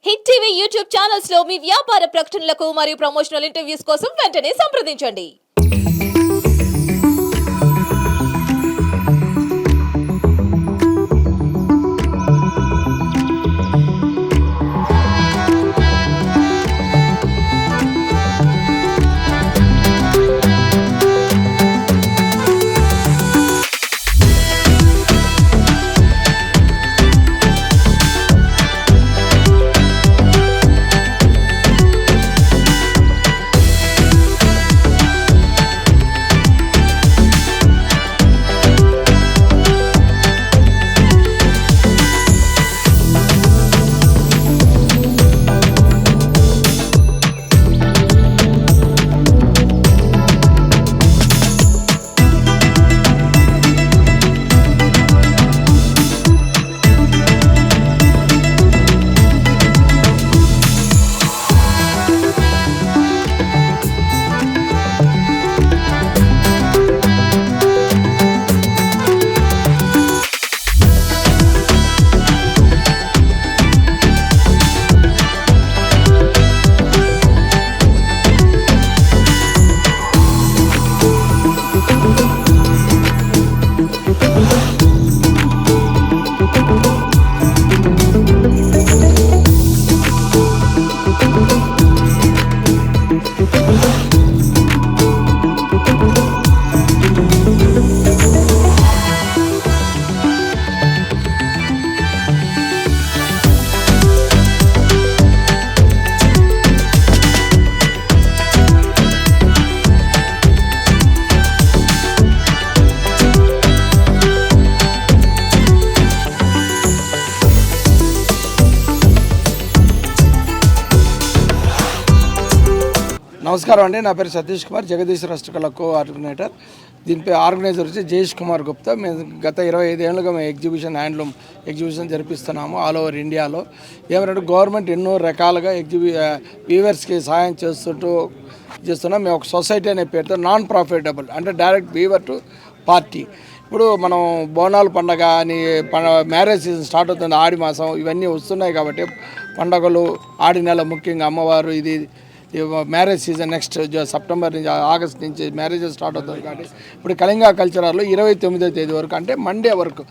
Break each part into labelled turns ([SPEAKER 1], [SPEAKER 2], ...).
[SPEAKER 1] Hit TV YouTube channels లో మీ వ్యాపార ప్రకటనలకు మరియు ప్రమోషనల్ ఇంటర్వ్యూస్ కోసం వెంటనే సంప్రదించండి.
[SPEAKER 2] నమస్కారం అండి, నా పేరు సతీష్ కుమార్, జగదీశ్వర హస్తకళ కోఆర్డినేటర్. దీనిపై ఆర్గనైజర్ వచ్చి జయేష్ కుమార్ గుప్తా. మేము గత 25 ఏళ్ళుగా మేము ఎగ్జిబిషన్, హ్యాండ్లూమ్ ఎగ్జిబిషన్ జరిపిస్తున్నాము ఆల్ ఓవర్ ఇండియాలో. ఏమంటే గవర్నమెంట్ ఎన్నో రకాలుగా వీవర్స్కి సహాయం చేస్తున్నాం. మేము ఒక సొసైటీ అనే పేరుతో నాన్ ప్రాఫిటబుల్, అంటే డైరెక్ట్ వీవర్ టు పార్టీ. ఇప్పుడు మనం బోనాల పండగ అని మ్యారేజ్ సీజన్ స్టార్ట్ అవుతుంది, ఆడి మాసం ఇవన్నీ వస్తున్నాయి కాబట్టి పండగలు, ఆడి నెల ముఖ్యంగా అమ్మవారు, ఇది మ్యారేజ్ సీజన్ నెక్స్ట్ సెప్టెంబర్ నుంచి ఆగస్ట్ నుంచి మ్యారేజెస్ స్టార్ట్ అవుతుంది కాబట్టి ఇప్పుడు కళింగ కల్చరల్లో 29వ తేదీ వరకు, అంటే మండే వరకు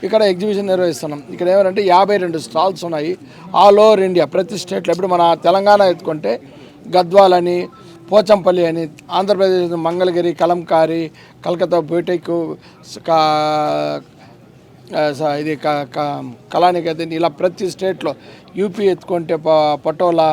[SPEAKER 2] ఇక్కడ ఎగ్జిబిషన్ నిర్వహిస్తున్నాం. ఇక్కడ ఏమంటే 52 స్టాల్స్ ఉన్నాయి ఆల్ ఓవర్ ఇండియా, ప్రతి స్టేట్లో. ఇప్పుడు మన తెలంగాణ ఎత్తుకుంటే గద్వాల్ అని, పోచంపల్లి అని, ఆంధ్రప్రదేశ్ మంగళగిరి, కలంకారీ, కలకత్తా బోటెక్, ఇది కళానికేతన్, ఇలా ప్రతి స్టేట్లో. యూపీ ఎత్తుకుంటే పటోలా,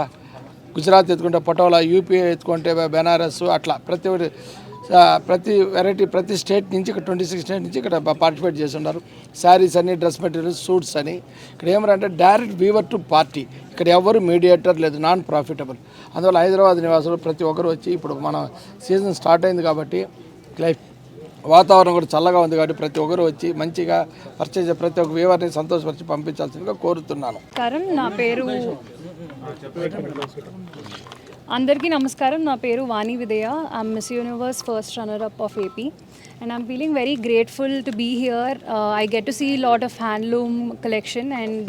[SPEAKER 2] గుజరాత్ ఎత్తుకుంటే పటోలా, యూపీ ఎత్తుకుంటే బెనారస్, అట్లా ప్రతి వెరైటీ ప్రతి స్టేట్ నుంచి ఇక్కడ 26 స్టేట్ నుంచి ఇక్కడ పార్టిసిపేట్ చేస్తున్నారు. శారీస్ అని, డ్రెస్ మెటీరియల్స్, సూట్స్ అని. ఇక్కడ ఏమంటే డైరెక్ట్ వీవర్ టు పార్టీ. ఇక్కడ ఎవరు మీడియేటర్ లేదు, నాన్ ప్రాఫిటబుల్. అందువల్ల హైదరాబాద్ నివాసులు ప్రతి ఒక్కరు వచ్చి, ఇప్పుడు మన సీజన్ స్టార్ట్ అయింది కాబట్టి వాతావరణం కూడా చల్లగా ఉంది కాబట్టి ప్రతి ఒక్కరు వచ్చి మంచిగా పర్చేజ్, ప్రతి ఒక్క వీవర్ని సంతోషపరిచి పంపించాల్సిందిగా కోరుతున్నాను.
[SPEAKER 3] నా పేరు అందరికీ నమస్కారం. నా పేరు Vani Vidya. I'm miss universe first runner up of AP and I'm feeling very grateful to be here. I get to see a lot of handloom collection and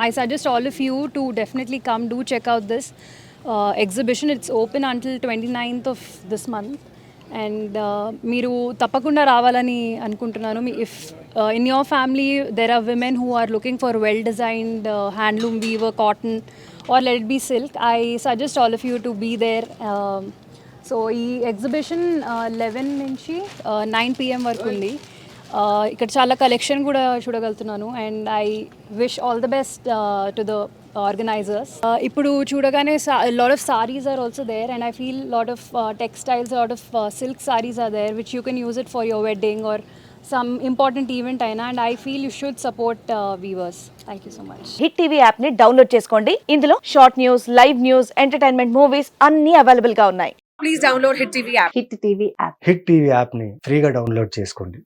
[SPEAKER 3] I suggest all of you to definitely come, do check out this exhibition. It's open until 29th of this month and మీరు తప్పకుండా రావాలని అనుకుంటున్నాను. If in your family there are women who are looking for well designed handloom weaver cotton or let it be silk, I suggest all of you to be there. So ఈ exhibition 11 నుంచి 9 PM వరకు ఉంది. ఇక్కడ చాలా collection కూడా చూడగలుగుతున్నాను and I wish all the best to the organizers. ఇప్పుడు చూడగానే lot of saris are also there and I feel lot of textiles, lot of silk saris are there which you can use it for your wedding or some important event అయినా and I feel you should support viewers. Thank you so much.
[SPEAKER 4] Hit TV app ని download చేసుకోండి. ఇందులో short news, live news, entertainment movies అన్ని available గా ఉన్నాయి.
[SPEAKER 5] Please download Hit TV app.
[SPEAKER 4] Hit TV app
[SPEAKER 6] hit TV app ని ఫ్రీగా download చేసుకోండి.